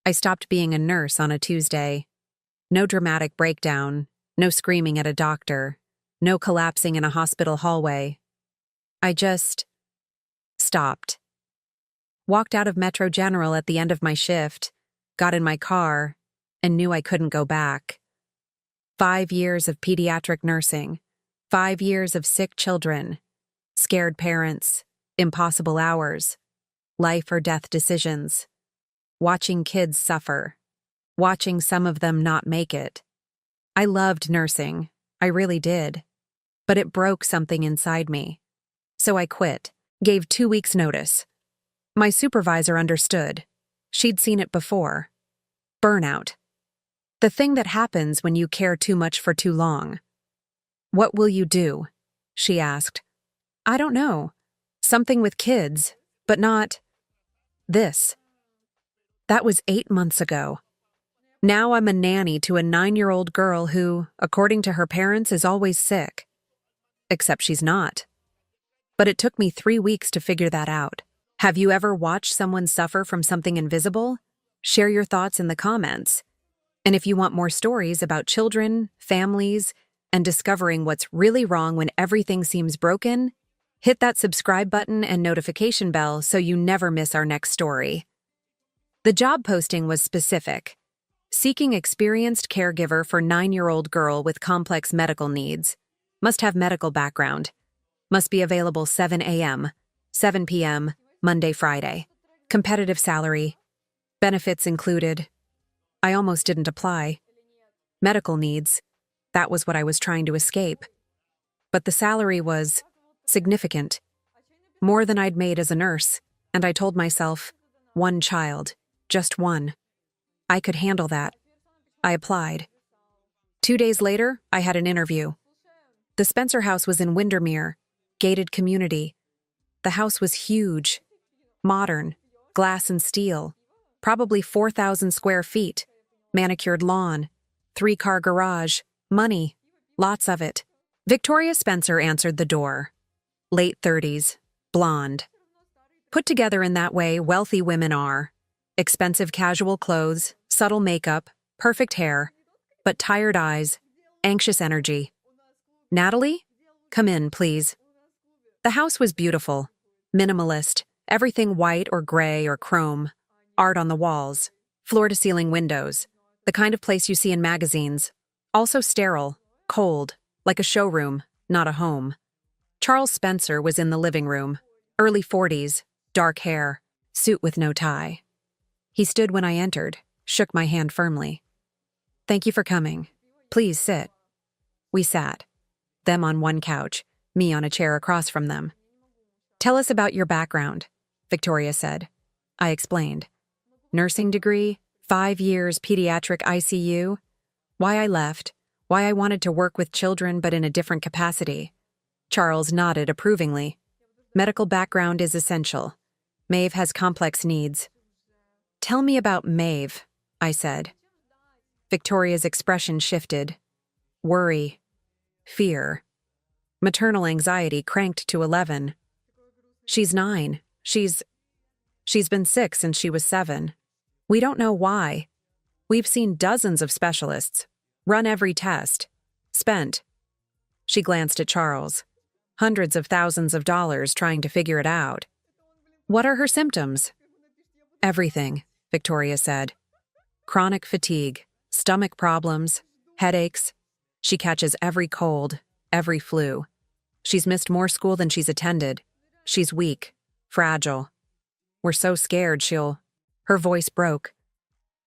I stopped being a nurse on a Tuesday. No dramatic breakdown, no screaming at a doctor, no collapsing in a hospital hallway. I just stopped. Walked out of Metro General at the end of my shift, got in my car, and knew I couldn't go back. 5 years of pediatric nursing, 5 years of sick children, scared parents, impossible hours, life or death decisions, watching kids suffer, watching some of them not make it. I loved nursing, I really did, but it broke something inside me. So I quit, gave 2 weeks' notice. My supervisor understood. She'd seen it before. Burnout. The thing that happens when you care too much for too long. "What will you do?" she asked. "I don't know. Something with kids, but not this." That was 8 months ago. Now I'm a nanny to a 9-year-old girl who, according to her parents, is always sick. Except she's not. But it took me 3 weeks to figure that out. Have you ever watched someone suffer from something invisible? Share your thoughts in the comments. And if you want more stories about children, families, and discovering what's really wrong when everything seems broken, hit that subscribe button and notification bell so you never miss our next story. The job posting was specific. Seeking experienced caregiver for 9-year-old girl with complex medical needs. Must have medical background. Must be available 7 a.m., 7 p.m., Monday, Friday. Competitive salary. Benefits included. I almost didn't apply. Medical needs. That was what I was trying to escape. But the salary was significant. More than I'd made as a nurse, and I told myself, 1 child, just 1. I could handle that. I applied. 2 days later, I had an interview. The Spencer house was in Windermere, gated community. The house was huge, modern, glass and steel, probably 4,000 square feet, manicured lawn, 3-car garage, money, lots of it. Victoria Spencer answered the door. Late 30s, blonde. Put together in that way wealthy women are. Expensive casual clothes, subtle makeup, perfect hair, but tired eyes, anxious energy. "Natalie? Come in, please." The house was beautiful, minimalist, everything white or gray or chrome, art on the walls, floor-to-ceiling windows, the kind of place you see in magazines. Also sterile, cold, like a showroom, not a home. Charles Spencer was in the living room, early 40s, dark hair, suit with no tie. He stood when I entered, shook my hand firmly. "Thank you for coming. Please sit." We sat. Them on one couch, me on a chair across from them. "Tell us about your background," Victoria said. I explained. Nursing degree, 5 years pediatric ICU, why I left, why I wanted to work with children but in a different capacity. Charles nodded approvingly. Medical background is essential. Maeve has complex needs. "Tell me about Maeve," I said. Victoria's expression shifted. Worry. Fear. Maternal anxiety cranked to 11. "She's 9. She's been sick since she was 7. We don't know why. We've seen dozens of specialists, run every test, spent." She glanced at Charles. "Hundreds of thousands of dollars trying to figure it out." "What are her symptoms?" "Everything," Victoria said. "Chronic fatigue, stomach problems, headaches. She catches every cold, every flu. She's missed more school than she's attended. She's weak, fragile. We're so scared she'll..." Her voice broke.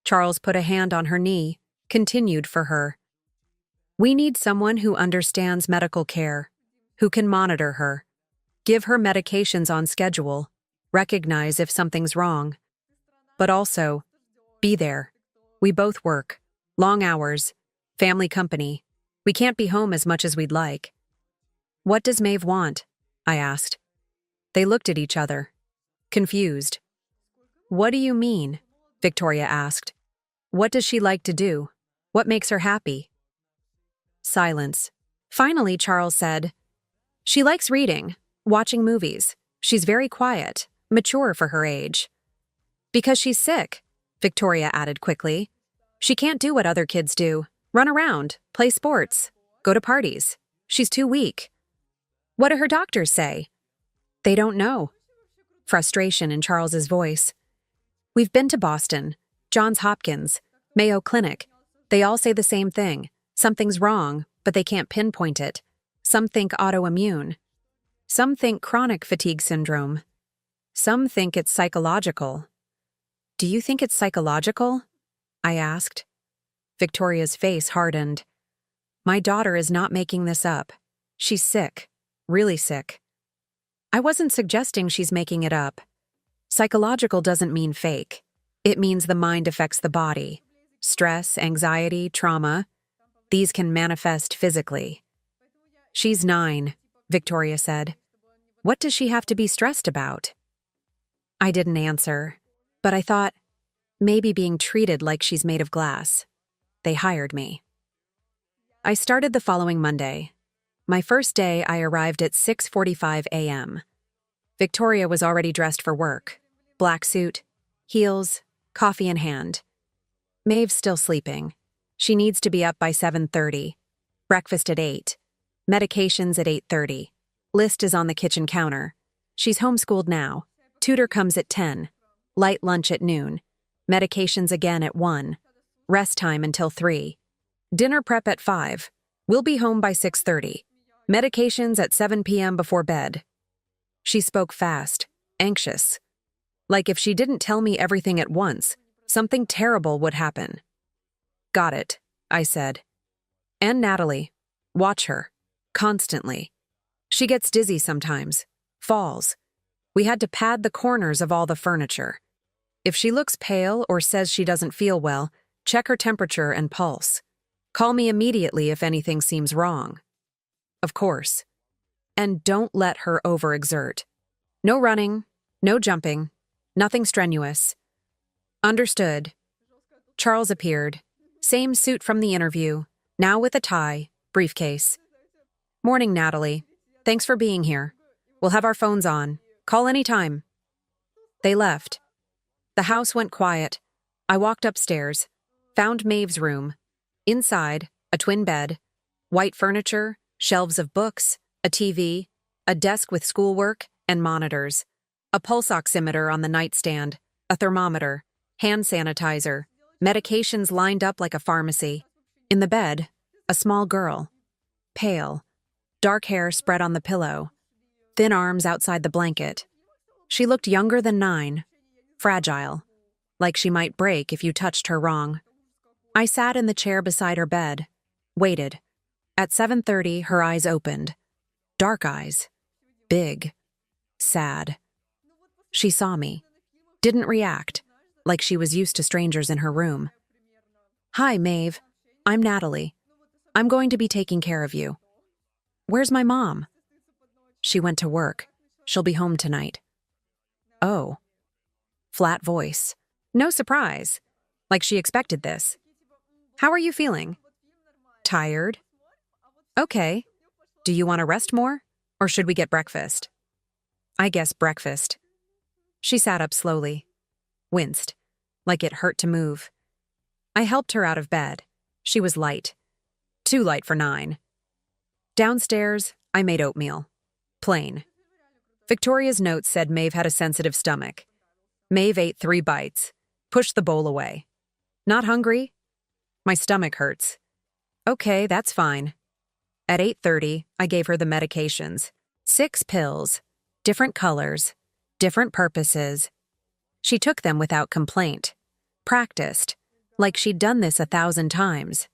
Charles put a hand on her knee, continued for her. "We need someone who understands medical care, who can monitor her, give her medications on schedule, recognize if something's wrong. But also, be there. We both work, long hours, family company. We can't be home as much as we'd like." "What does Maeve want?" I asked. They looked at each other, confused. "What do you mean?" Victoria asked. "What does she like to do? What makes her happy?" Silence. Finally, Charles said, "She likes reading, watching movies. She's very quiet, mature for her age. Because she's sick. Victoria added quickly. She can't do what other kids do. Run around, play sports, go to parties. She's too weak. What do her doctors say? They don't know. Frustration in Charles's voice. We've been to Boston, Johns Hopkins, Mayo Clinic. They all say the same thing. Something's wrong, but they can't pinpoint it. Some think autoimmune. Some think chronic fatigue syndrome. Some think it's psychological. Do you think it's psychological? I asked. Victoria's face hardened. My daughter is not making this up. She's sick. Really sick. I wasn't suggesting she's making it up. Psychological doesn't mean fake. It means the mind affects the body. Stress, anxiety, trauma. These can manifest physically. She's 9, Victoria said. What does she have to be stressed about? I didn't answer, but I thought, maybe being treated like she's made of glass. They hired me. I started the following Monday. My first day, I arrived at 6:45 a.m. Victoria was already dressed for work. Black suit, heels, coffee in hand. Maeve's still sleeping. She needs to be up by 7:30. Breakfast at 8. Medications at 8:30. List is on the kitchen counter. She's homeschooled now. Tutor comes at 10. Light lunch at noon. Medications again at 1. Rest time until 3. Dinner prep at 5. We'll be home by 6:30. Medications at 7 p.m. before bed. She spoke fast, anxious. Like if she didn't tell me everything at once, something terrible would happen. Got it, I said. And Natalie. Watch her. Constantly. She gets dizzy sometimes. Falls. We had to pad the corners of all the furniture. If she looks pale or says she doesn't feel well, check her temperature and pulse. Call me immediately if anything seems wrong. Of course. And don't let her overexert. No running, no jumping, nothing strenuous. Understood. Charles appeared. Same suit from the interview, now with a tie, briefcase. Morning, Natalie. Thanks for being here. We'll have our phones on. Call anytime. They left. The house went quiet. I walked upstairs, found Maeve's room. Inside, a twin bed, white furniture, shelves of books, a TV, a desk with schoolwork and monitors, a pulse oximeter on the nightstand, a thermometer, hand sanitizer, medications lined up like a pharmacy. In the bed, a small girl, pale, dark hair spread on the pillow, thin arms outside the blanket. She looked younger than 9, fragile, like she might break if you touched her wrong. I sat in the chair beside her bed, waited. At 7:30, her eyes opened. Dark eyes. Big. Sad. She saw me. Didn't react, like she was used to strangers in her room. Hi, Maeve. I'm Natalie. I'm going to be taking care of you. Where's my mom? She went to work. She'll be home tonight. Oh. Flat voice. No surprise. Like she expected this. How are you feeling? Tired? Okay. Do you want to rest more? Or should we get breakfast? I guess breakfast. She sat up slowly. Winced. Like it hurt to move. I helped her out of bed. She was light. Too light for 9. Downstairs, I made oatmeal. Plain. Victoria's note said Maeve had a sensitive stomach. Maeve ate 3 bites. Pushed the bowl away. Not hungry? My stomach hurts. Okay, that's fine. At 8:30, I gave her the medications. 6 pills. Different colors. Different purposes. She took them without complaint. Practiced. Like she'd done this 1,000 times.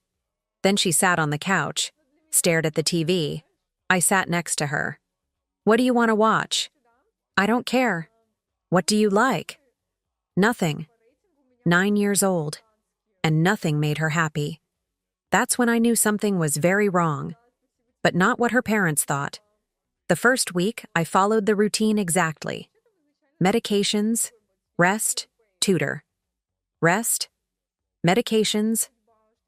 Then she sat on the couch. Stared at the TV. I sat next to her. What do you want to watch? I don't care. What do you like? Nothing. 9 years old. And nothing made her happy. That's when I knew something was very wrong. But not what her parents thought. The first week, I followed the routine exactly. Medications, rest, tutor. Rest, medications,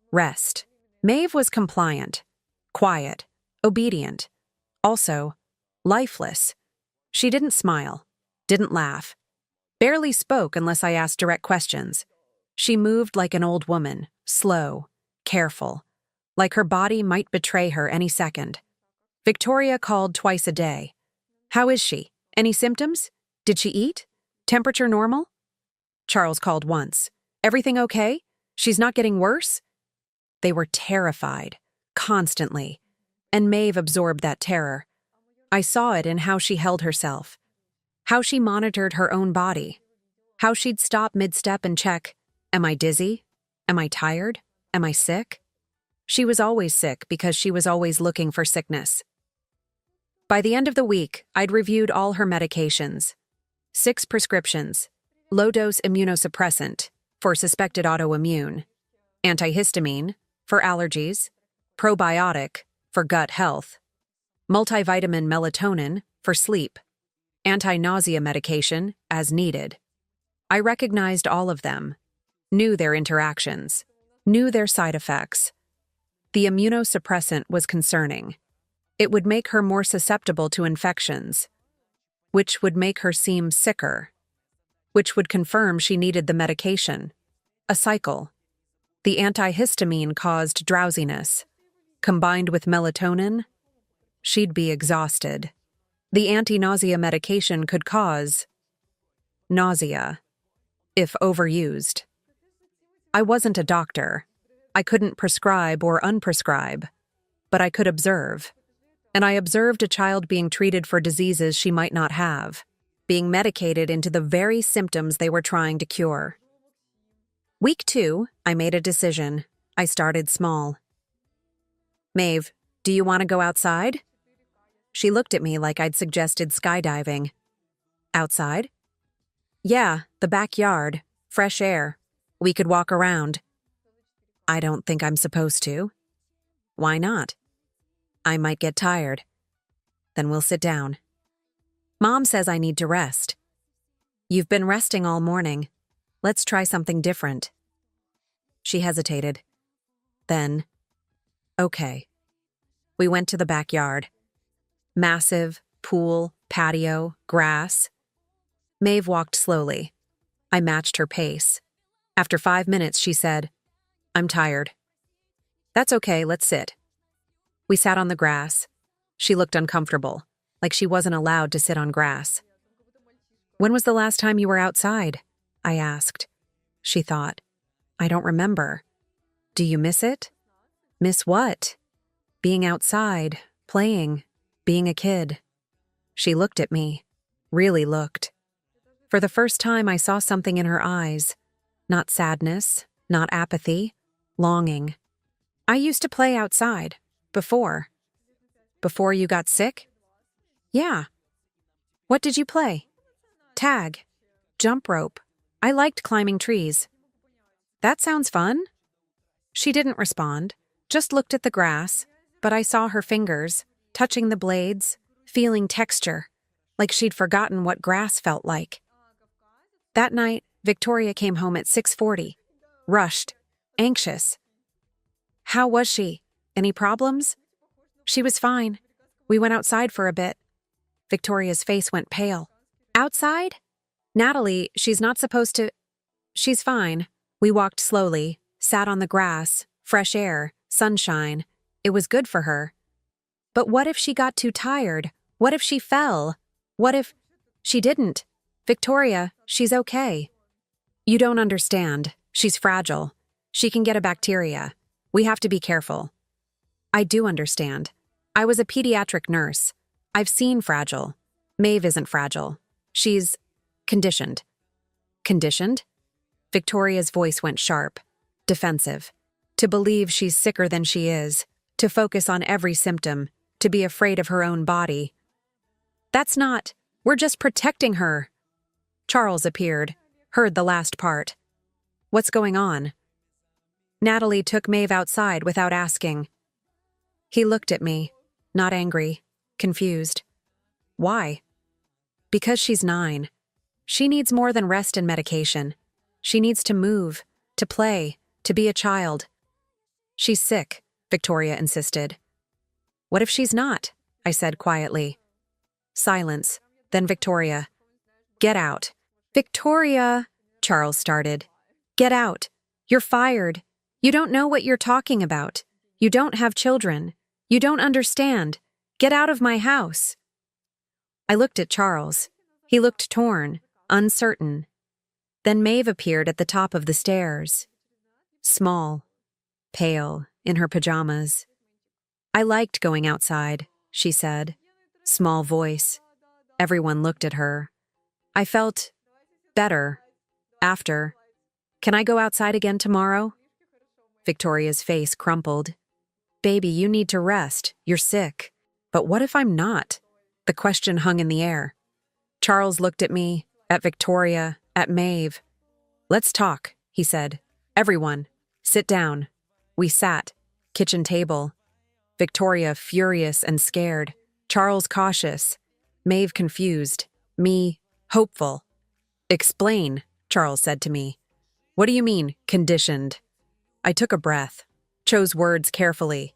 rest. Maeve was compliant, quiet, obedient. Also, lifeless. She didn't smile, didn't laugh. Barely spoke unless I asked direct questions. She moved like an old woman, slow, careful, like her body might betray her any second. Victoria called twice a day. How is she? Any symptoms? Did she eat? Temperature normal? Charles called once. Everything okay? She's not getting worse? They were terrified, constantly, and Maeve absorbed that terror. I saw it in how she held herself, how she monitored her own body, how she'd stop mid-step and check, am I dizzy? Am I tired? Am I sick? She was always sick because she was always looking for sickness. By the end of the week, I'd reviewed all her medications. 6 prescriptions, low-dose immunosuppressant for suspected autoimmune, antihistamine for allergies, probiotic for gut health, multivitamin melatonin for sleep, anti-nausea medication as needed. I recognized all of them, knew their interactions, knew their side effects. The immunosuppressant was concerning. It would make her more susceptible to infections, which would make her seem sicker, which would confirm she needed the medication. A cycle. The antihistamine caused drowsiness. Combined with melatonin, she'd be exhausted. The anti-nausea medication could cause nausea, if overused. I wasn't a doctor. I couldn't prescribe or unprescribe, but I could observe. And I observed a child being treated for diseases she might not have, being medicated into the very symptoms they were trying to cure. Week 2, I made a decision. I started small. Maeve, do you want to go outside? She looked at me like I'd suggested skydiving. Outside? Yeah, the backyard, fresh air. We could walk around. I don't think I'm supposed to. Why not? I might get tired. Then we'll sit down. Mom says I need to rest. You've been resting all morning. Let's try something different. She hesitated. Then, okay. We went to the backyard. Massive, pool, patio, grass. Maeve walked slowly. I matched her pace. After 5 minutes, she said, I'm tired. That's okay, let's sit. We sat on the grass. She looked uncomfortable, like she wasn't allowed to sit on grass. When was the last time you were outside? I asked. She thought. I don't remember. Do you miss it? Miss what? Being outside, playing, being a kid. She looked at me, really looked. For the first time, I saw something in her eyes. Not sadness, not apathy, longing. I used to play outside, before. Before you got sick? Yeah. What did you play? Tag. Jump rope. I liked climbing trees. That sounds fun. She didn't respond, just looked at the grass, but I saw her fingers, touching the blades, feeling texture, like she'd forgotten what grass felt like. That night, Victoria came home at 6:40, rushed, anxious. How was she? Any problems? She was fine. We went outside for a bit. Victoria's face went pale. Outside? Natalie, she's not supposed to... She's fine. We walked slowly, sat on the grass, fresh air, sunshine. It was good for her. But what if she got too tired? What if she fell? What if... She didn't. Victoria, she's okay. You don't understand. She's fragile. She can get a bacteria. We have to be careful. I do understand. I was a pediatric nurse. I've seen fragile. Maeve isn't fragile. She's conditioned. Conditioned? Victoria's voice went sharp, defensive. To believe she's sicker than she is, to focus on every symptom, to be afraid of her own body. That's not. We're just protecting her. Charles appeared, heard the last part. What's going on? Natalie took Maeve outside without asking. He looked at me, not angry, confused. Why? Because she's 9. She needs more than rest and medication. She needs to move, to play, to be a child. She's sick, Victoria insisted. What if she's not? I said quietly. Silence, then Victoria. Get out. Victoria, Charles started. Get out. You're fired. You don't know what you're talking about. You don't have children. You don't understand. Get out of my house. I looked at Charles. He looked torn, uncertain. Then Maeve appeared at the top of the stairs. Small, pale, in her pajamas. I liked going outside, she said. Small voice. Everyone looked at her. I felt better. After. Can I go outside again tomorrow? Victoria's face crumpled. Baby, you need to rest. You're sick. But what if I'm not? The question hung in the air. Charles looked at me, at Victoria, at Maeve. Let's talk, he said. Everyone, sit down. We sat. Kitchen table. Victoria furious and scared. Charles cautious. Maeve confused. Me hopeful. Explain, Charles said to me. What do you mean, conditioned? I took a breath, chose words carefully.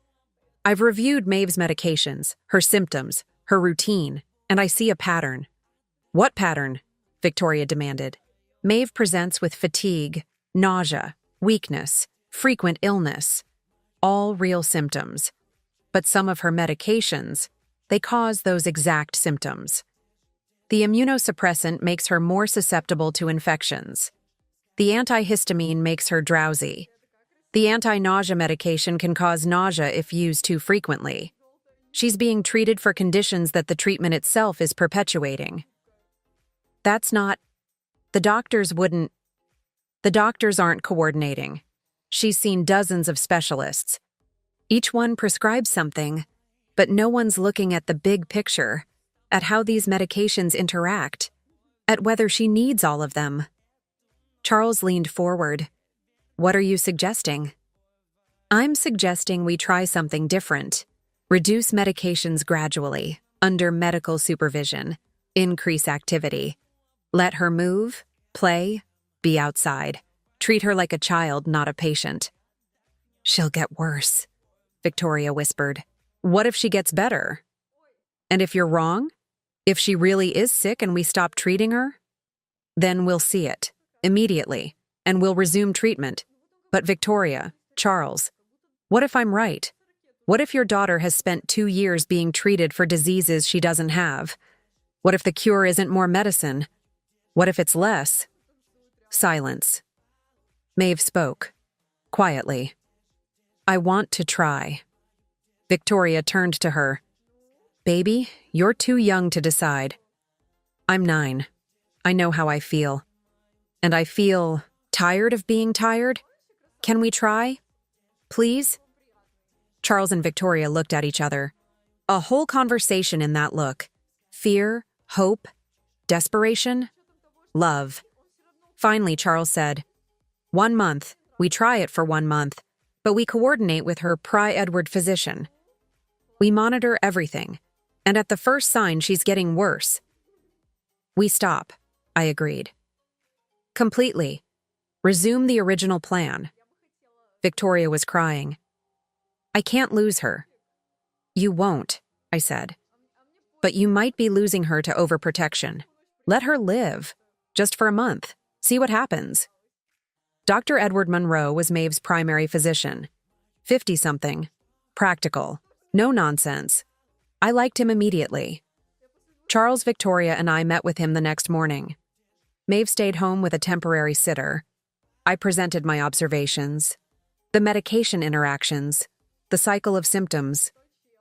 I've reviewed Maeve's medications, her symptoms, her routine, and I see a pattern. What pattern? Victoria demanded. Maeve presents with fatigue, nausea, weakness, frequent illness. All real symptoms. But some of her medications, they cause those exact symptoms. The immunosuppressant makes her more susceptible to infections. The antihistamine makes her drowsy. The anti-nausea medication can cause nausea if used too frequently. She's being treated for conditions that the treatment itself is perpetuating. That's not... The doctors aren't coordinating. She's seen dozens of specialists. Each one prescribes something, but no one's looking at the big picture, at how these medications interact, at whether she needs all of them. Charles leaned forward. What are you suggesting? I'm suggesting we try something different. Reduce medications gradually, under medical supervision. Increase activity. Let her move, play, be outside. Treat her like a child, not a patient. She'll get worse, Victoria whispered. What if she gets better? And if you're wrong? If she really is sick and we stop treating her? Then we'll see it, immediately, and we'll resume treatment. But Victoria, Charles, what if I'm right? What if your daughter has spent 2 years being treated for diseases she doesn't have? What if the cure isn't more medicine? What if it's less? Silence. Maeve spoke, quietly. I want to try. Victoria turned to her. Baby, you're too young to decide. I'm 9. I know how I feel. And I feel tired of being tired. Can we try? Please? Charles and Victoria looked at each other. A whole conversation in that look. Fear, hope, desperation, love. Finally, Charles said, 1 month. We try it for 1 month, but we coordinate with her Edward physician. We monitor everything, and at the first sign she's getting worse. We stop, I agreed. Completely. Resume the original plan. Victoria was crying. I can't lose her. You won't, I said. But you might be losing her to overprotection. Let her live, just for a month. See what happens. Dr. Edward Monroe was Maeve's primary physician. 50-something. Practical. No nonsense. I liked him immediately. Charles, Victoria, and I met with him the next morning. Maeve stayed home with a temporary sitter. I presented my observations. The medication interactions. The cycle of symptoms.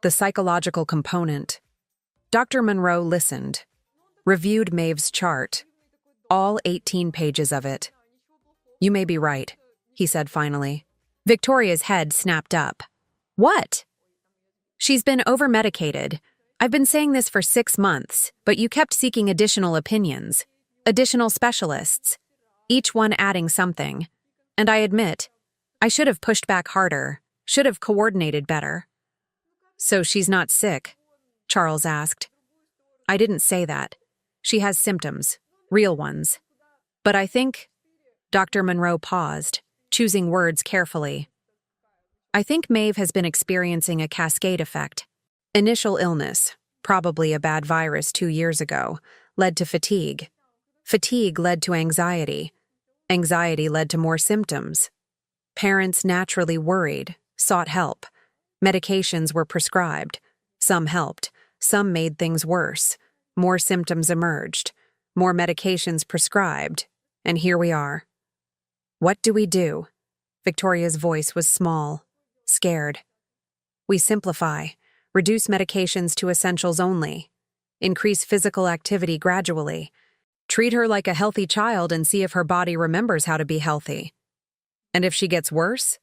The psychological component. Dr. Monroe listened. Reviewed Maeve's chart. All 18 pages of it. You may be right, he said finally. Victoria's head snapped up. What? She's been over-medicated. I've been saying this for 6 months, but you kept seeking additional opinions, additional specialists, each one adding something. And I admit, I should have pushed back harder, should have coordinated better. So she's not sick? Charles asked. I didn't say that. She has symptoms, real ones. But I think... Dr. Monroe paused, choosing words carefully. I think Maeve has been experiencing a cascade effect. Initial illness, probably a bad virus 2 years ago, led to fatigue. Fatigue led to anxiety. Anxiety led to more symptoms. Parents naturally worried, sought help. Medications were prescribed. Some helped. Some made things worse. More symptoms emerged. More medications prescribed. And here we are. What do we do? Victoria's voice was small, scared. We simplify. Reduce medications to essentials only. Increase physical activity gradually. Treat her like a healthy child and see if her body remembers how to be healthy. And if she gets worse,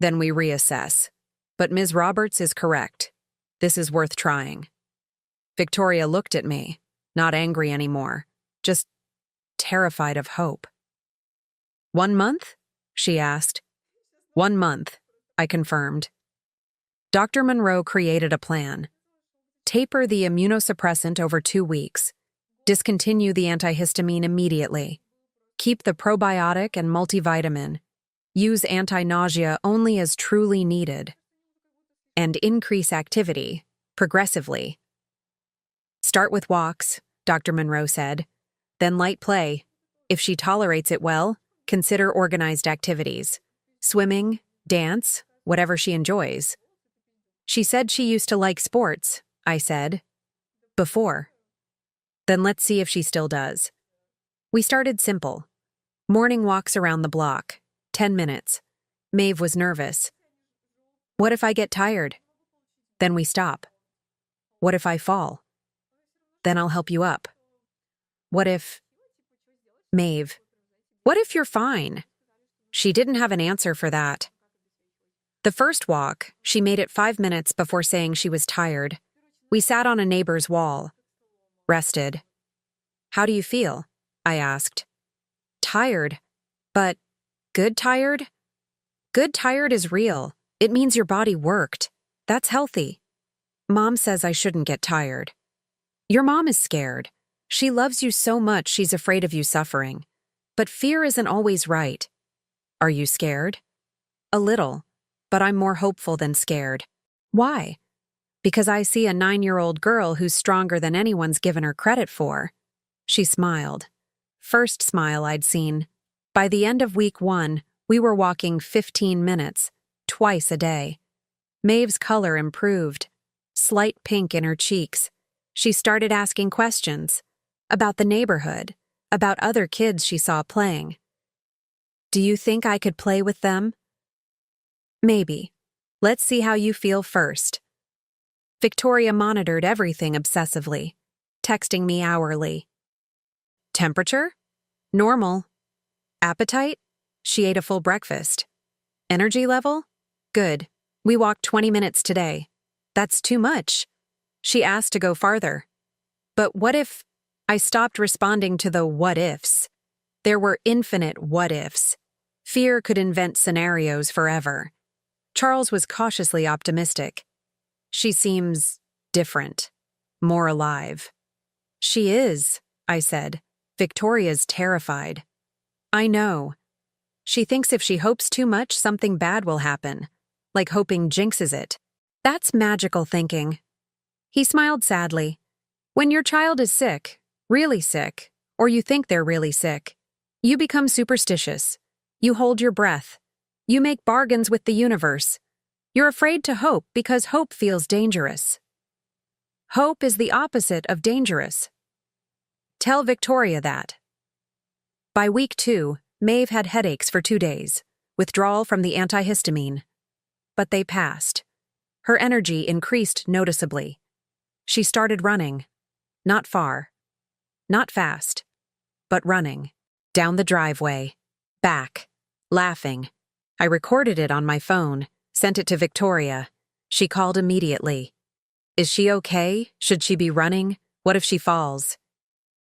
then we reassess. But Ms. Roberts is correct. This is worth trying. Victoria looked at me, not angry anymore, just terrified of hope. 1 month? She asked. 1 month, I confirmed. Dr. Monroe created a plan. Taper the immunosuppressant over 2 weeks. Discontinue the antihistamine immediately. Keep the probiotic and multivitamin. Use anti-nausea only as truly needed. And increase activity, progressively. Start with walks, Dr. Monroe said. Then light play. If she tolerates it well, consider organized activities. Swimming, dance, whatever she enjoys. She said she used to like sports, I said. Before. Then let's see if she still does. We started simple. Morning walks around the block. 10 minutes. Maeve was nervous. What if I get tired? Then we stop. What if I fall? Then I'll help you up. What if... Maeve, what if you're fine? She didn't have an answer for that. The first walk, she made it 5 minutes before saying she was tired. We sat on a neighbor's wall. Rested. How do you feel? I asked. Tired. But good tired? Good tired is real. It means your body worked. That's healthy. Mom says I shouldn't get tired. Your mom is scared. She loves you so much she's afraid of you suffering. But fear isn't always right. Are you scared? A little, but I'm more hopeful than scared. Why? Because I see a 9-year-old girl who's stronger than anyone's given her credit for. She smiled. First smile I'd seen. By the end of week 1, we were walking 15 minutes, twice a day. Maeve's color improved. Slight pink in her cheeks. She started asking questions. About the neighborhood. About other kids she saw playing. Do you think I could play with them? Maybe. Let's see how you feel first. Victoria monitored everything obsessively, texting me hourly. Temperature? Normal. Appetite? She ate a full breakfast. Energy level? Good. We walked 20 minutes today. That's too much. She asked to go farther. But what if... I stopped responding to the what-ifs. There were infinite what-ifs. Fear could invent scenarios forever. Charles was cautiously optimistic. She seems different, more alive. She is, I said. Victoria's terrified. I know. She thinks if she hopes too much, something bad will happen, like hoping jinxes it. That's magical thinking. He smiled sadly. When your child is sick, really sick, or you think they're really sick, you become superstitious. You hold your breath. You make bargains with the universe. You're afraid to hope because hope feels dangerous. Hope is the opposite of dangerous. Tell Victoria that. By week 2, Maeve had headaches for 2 days, withdrawal from the antihistamine. But they passed. Her energy increased noticeably. She started running. Not far. Not fast. But running. Down the driveway. Back. Laughing. I recorded it on my phone, sent it to Victoria. She called immediately. Is she okay? Should she be running? What if she falls?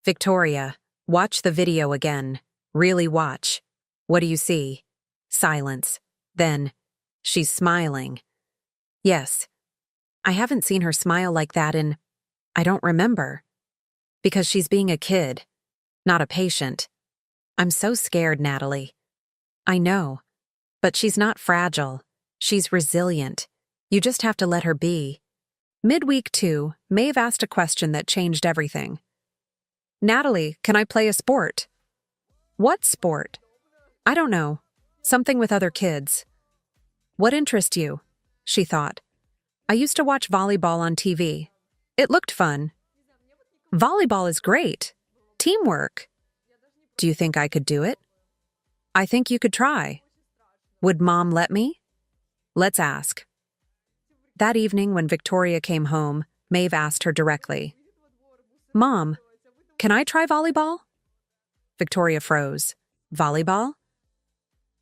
Victoria, watch the video again. Really watch. What do you see? Silence. Then, she's smiling. Yes. I haven't seen her smile like that in... I don't remember. Because she's being a kid, not a patient. I'm so scared, Natalie. I know. But she's not fragile. She's resilient. You just have to let her be. Midweek 2, Maeve asked a question that changed everything. Natalie, can I play a sport? What sport? I don't know. Something with other kids. What interests you? She thought. I used to watch volleyball on TV. It looked fun. Volleyball is great. Teamwork. Do you think I could do it? I think you could try. Would Mom let me? Let's ask. That evening when Victoria came home, Maeve asked her directly, Mom, can I try volleyball? Victoria froze. Volleyball?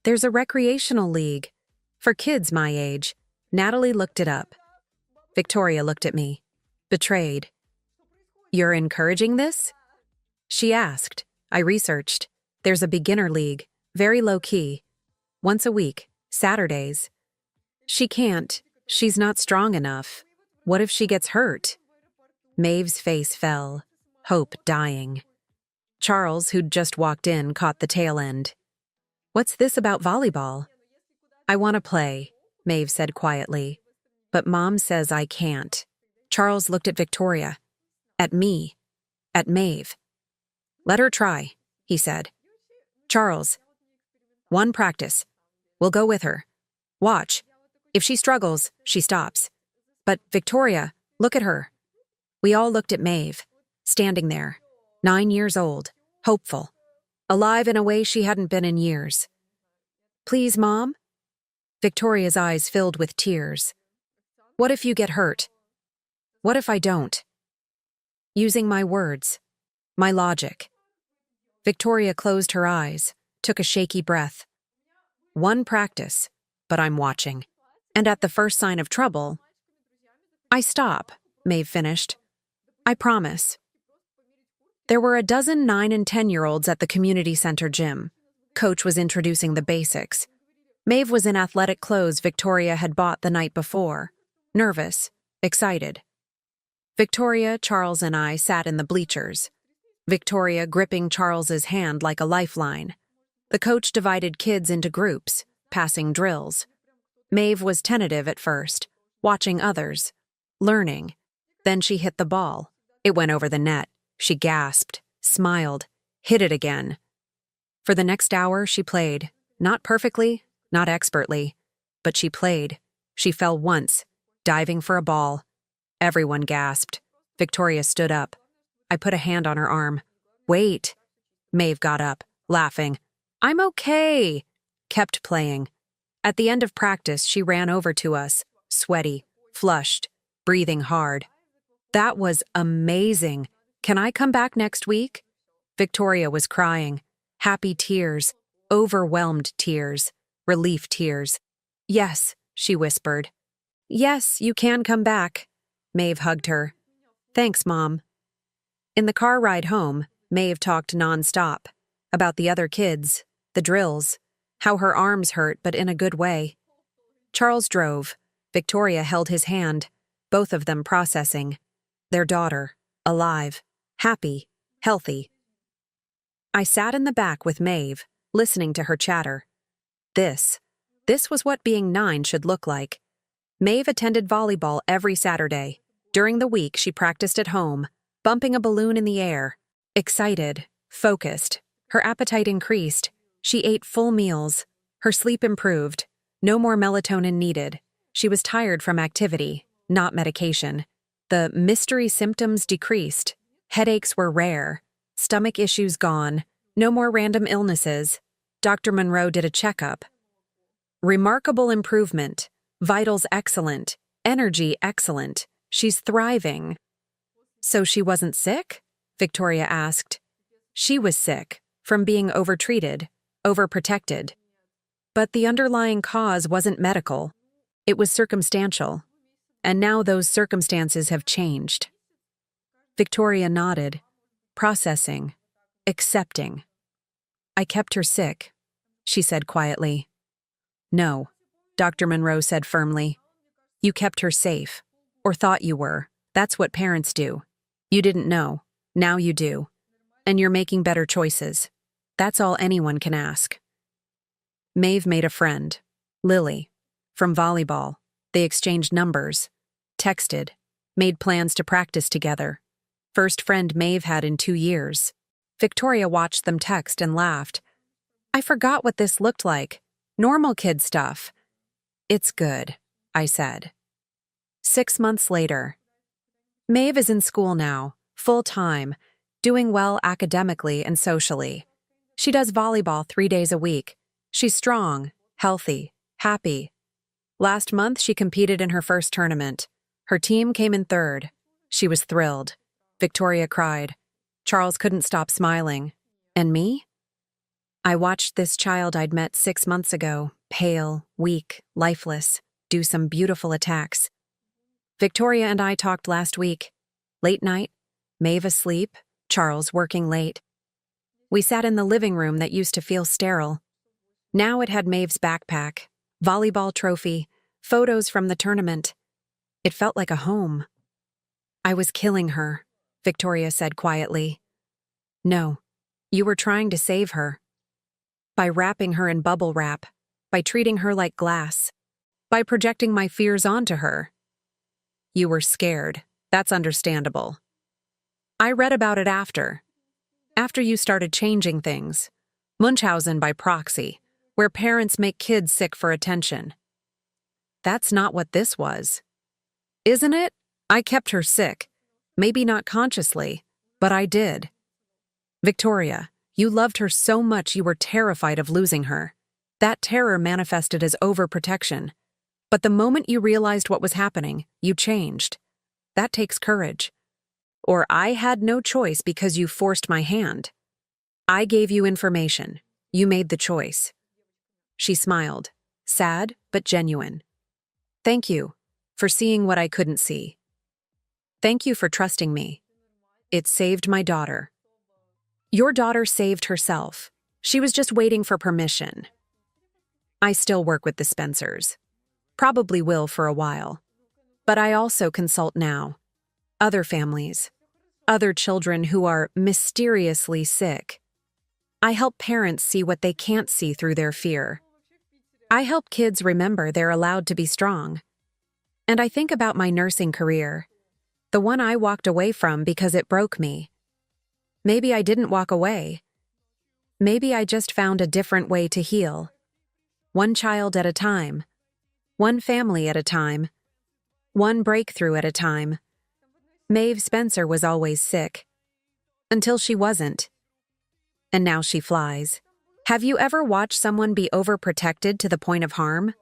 There's a recreational league. For kids my age. Natalie looked it up. Victoria looked at me. Betrayed. You're encouraging this? She asked. I researched. There's a beginner league, very low-key. Once a week, Saturdays. She can't. She's not strong enough. What if she gets hurt? Maeve's face fell, hope dying. Charles, who'd just walked in, caught the tail end. What's this about volleyball? I want to play, Maeve said quietly. But Mom says I can't. Charles looked at Victoria. At me. At Maeve. Let her try, he said. Charles. One practice. We'll go with her. Watch. If she struggles, she stops. But Victoria, look at her. We all looked at Maeve, standing there, 9 years old, hopeful, alive in a way she hadn't been in years. Please, Mom? Victoria's eyes filled with tears. What if you get hurt? What if I don't? Using my words, my logic. Victoria closed her eyes, took a shaky breath. One practice, but I'm watching. And at the first sign of trouble, I stop, Maeve finished. I promise. There were a dozen 9 and 10-year-olds at the community center gym. Coach was introducing the basics. Maeve was in athletic clothes Victoria had bought the night before. Nervous, excited. Victoria, Charles, and I sat in the bleachers. Victoria gripping Charles's hand like a lifeline. The coach divided kids into groups, passing drills. Maeve was tentative at first, watching others, learning. Then she hit the ball. It went over the net. She gasped, smiled, hit it again. For the next hour, she played. Not perfectly, not expertly, but she played. She fell once, diving for a ball. Everyone gasped. Victoria stood up. I put a hand on her arm. Wait. Maeve got up, laughing. I'm okay. Kept playing. At the end of practice, she ran over to us, sweaty, flushed, breathing hard. That was amazing. Can I come back next week? Victoria was crying. Happy tears, overwhelmed tears, relief tears. Yes, she whispered. Yes, you can come back. Maeve hugged her. Thanks, Mom. In the car ride home, Maeve talked nonstop. About the other kids, the drills, how her arms hurt but in a good way. Charles drove. Victoria held his hand, both of them processing. Their daughter, alive, happy, healthy. I sat in the back with Maeve, listening to her chatter. This was what being 9 should look like. Maeve attended volleyball every Saturday. During the week, she practiced at home, bumping a balloon in the air. Excited, focused. Her appetite increased. She ate full meals. Her sleep improved. No more melatonin needed. She was tired from activity, not medication. The mystery symptoms decreased. Headaches were rare. Stomach issues gone. No more random illnesses. Dr. Monroe did a checkup. Remarkable improvement. Vitals excellent. Energy excellent. She's thriving. So she wasn't sick? Victoria asked. She was sick, from being overtreated, overprotected. But the underlying cause wasn't medical. It was circumstantial. And now those circumstances have changed. Victoria nodded, processing, accepting. I kept her sick, she said quietly. No, Dr. Monroe said firmly. You kept her safe, or thought you were. That's what parents do. You didn't know. Now you do. And you're making better choices. That's all anyone can ask. Maeve made a friend, Lily, from volleyball. They exchanged numbers, texted, made plans to practice together. First friend Maeve had in 2 years. Victoria watched them text and laughed. I forgot what this looked like. Normal kid stuff. It's good, I said. 6 months later. Maeve is in school now, full-time, doing well academically and socially. She does volleyball 3 days a week. She's strong, healthy, happy. Last month, she competed in her first tournament. Her team came in third. She was thrilled. Victoria cried. Charles couldn't stop smiling. And me? I watched this child I'd met 6 months ago, pale, weak, lifeless, do some beautiful attacks. Victoria and I talked last week. Late night, Maeve asleep, Charles working late. We sat in the living room that used to feel sterile. Now it had Maeve's backpack, volleyball trophy, photos from the tournament. It felt like a home. I was killing her, Victoria said quietly. No, you were trying to save her. By wrapping her in bubble wrap, by treating her like glass, by projecting my fears onto her. You were scared. That's understandable. I read about it after you started changing things. Munchausen by proxy, where parents make kids sick for attention. That's not what this was. Isn't it? I kept her sick. Maybe not consciously, but I did. Victoria, you loved her so much you were terrified of losing her. That terror manifested as overprotection. But the moment you realized what was happening, you changed. That takes courage. Or I had no choice because you forced my hand. I gave you information. You made the choice. She smiled, sad but genuine. Thank you for seeing what I couldn't see. Thank you for trusting me. It saved my daughter. Your daughter saved herself. She was just waiting for permission. I still work with the Spencers. Probably will for a while. But I also consult now. Other families. Other children who are mysteriously sick. I help parents see what they can't see through their fear. I help kids remember they're allowed to be strong. And I think about my nursing career, the one I walked away from because it broke me. Maybe I didn't walk away. Maybe I just found a different way to heal. One child at a time. One family at a time. One breakthrough at a time. Maeve Spencer was always sick. Until she wasn't. And now she flies. Have you ever watched someone be overprotected to the point of harm?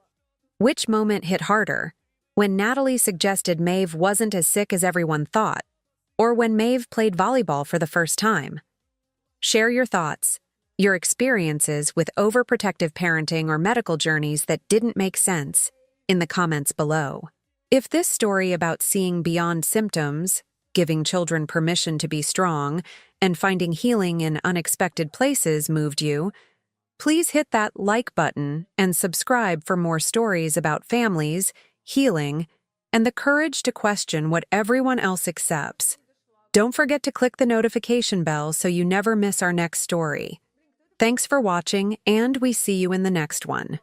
Which moment hit harder? When Natalie suggested Maeve wasn't as sick as everyone thought, or when Maeve played volleyball for the first time? Share your thoughts, your experiences with overprotective parenting or medical journeys that didn't make sense, in the comments below. If this story about seeing beyond symptoms, giving children permission to be strong, and finding healing in unexpected places moved you, please hit that like button and subscribe for more stories about families, healing, and the courage to question what everyone else accepts. Don't forget to click the notification bell so you never miss our next story. Thanks for watching, and we see you in the next one.